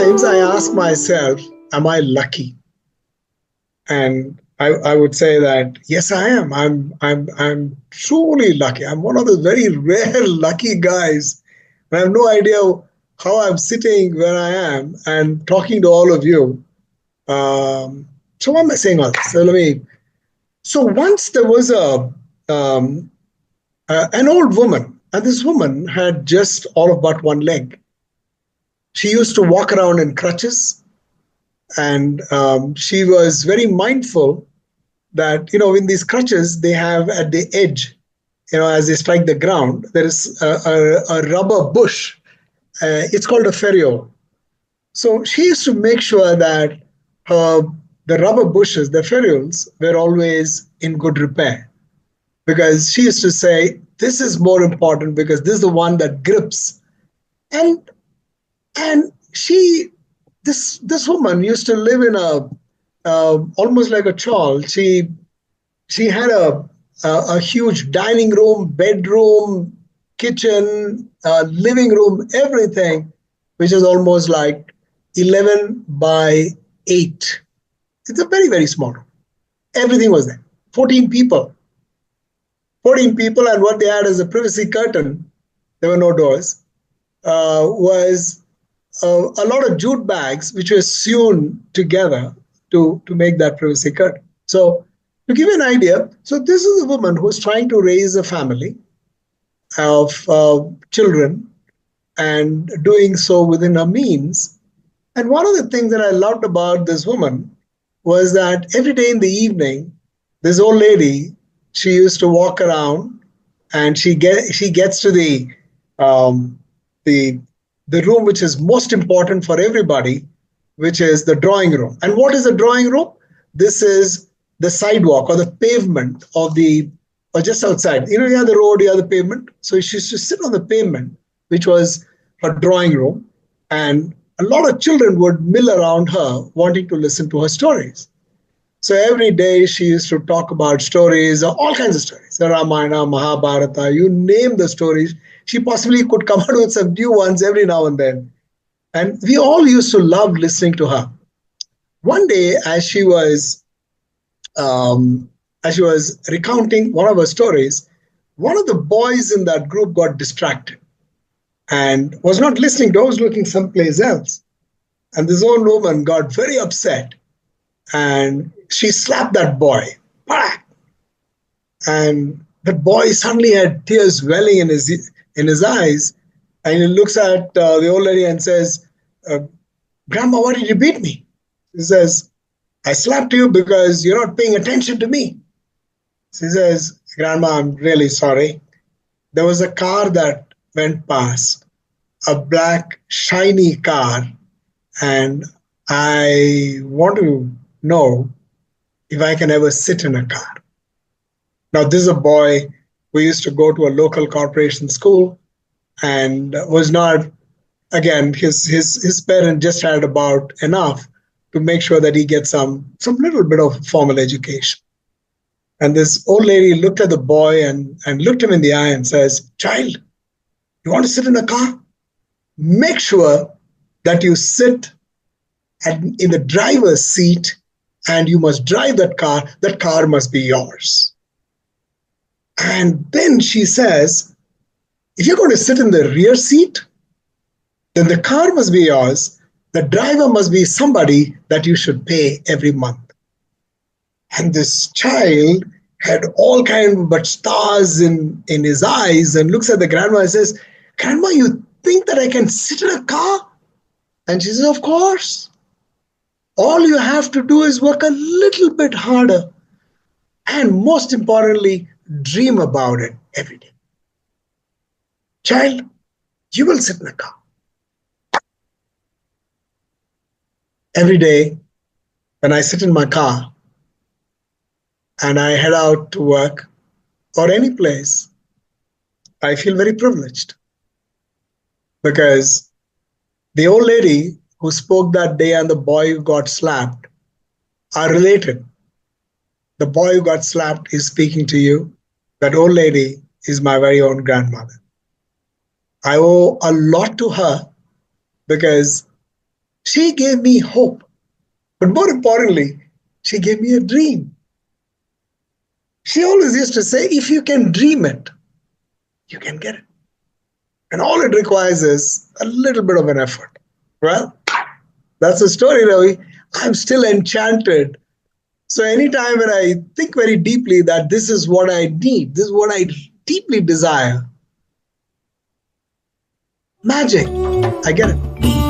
Sometimes I ask myself, am I lucky? And I would say that yes, I am. I'm truly lucky. I'm one of the very rare lucky guys. I have no idea how I'm sitting where I am and talking to all of you. So why am I saying all this? So once there was um, an old woman, and this woman had just all of but one leg. She used to walk around in crutches, and she was very mindful that, in these crutches, they have at the edge, as they strike the ground, there is a rubber bush. It's called a ferrule. So she used to make sure that her the rubber bushes, the ferrules, were always in good repair, because she used to say, this is more important because this is the one that grips. And and she this woman used to live in a almost like a chawl. She had a huge dining room, bedroom, kitchen, living room, everything, which is almost like 11 by 8. It's a very, very small room. Everything was there. 14 people. 14 people, and what they had as a privacy curtain, there were no doors, was a lot of jute bags which were sewn together to make that privacy curtain. So to give you an idea, so this is a woman who's trying to raise a family of children and doing so within her means. And one of the things that I loved about this woman was that every day in the evening, this old lady, she used to walk around, and she gets to the room which is most important for everybody, which is the drawing room. And what is the drawing room? This is the sidewalk or the pavement or just outside. You have the road, you have the pavement. So she used to sit on the pavement, which was her drawing room. And a lot of children would mill around her wanting to listen to her stories. So every day she used to talk about stories, all kinds of stories, the Ramayana, Mahabharata, you name the stories. She possibly could come out with some new ones every now and then. And we all used to love listening to her. One day, as she was recounting one of her stories, one of the boys in that group got distracted and was not listening to her, was looking someplace else. And this old woman got very upset, and she slapped that boy. And the boy suddenly had tears welling in his eyes, and he looks at the old lady and says, Grandma, why did you beat me? She says, I slapped you because you're not paying attention to me. She says, Grandma, I'm really sorry. There was a car that went past, a black, shiny car, and I want to know if I can ever sit in a car. Now, this is a boy who used to go to a local corporation school and was not, again, his parent just had about enough to make sure that he gets some little bit of formal education. And this old lady looked at the boy and looked him in the eye and says, child, you want to sit in a car? Make sure that you sit in the driver's seat, and you must drive that car. That car must be yours. And then she says, if you're going to sit in the rear seat, then the car must be yours. The driver must be somebody that you should pay every month. And this child had all kinds but stars in his eyes and looks at the grandma and says, Grandma, you think that I can sit in a car? And she says, of course. All you have to do is work a little bit harder. And most importantly, dream about it every day. Child, you will sit in a car. Every day, when I sit in my car and I head out to work or any place, I feel very privileged, because the old lady who spoke that day and the boy who got slapped are related. The boy who got slapped is speaking to you. That old lady is my very own grandmother. I owe a lot to her, because She gave me hope. But more importantly, she gave me a dream. She always used to say, if you can dream it, you can get it. And all it requires is a little bit of an effort. Well, that's the story, Ravi. I'm still enchanted. So anytime when I think very deeply that this is what I need, this is what I deeply desire, magic, I get it.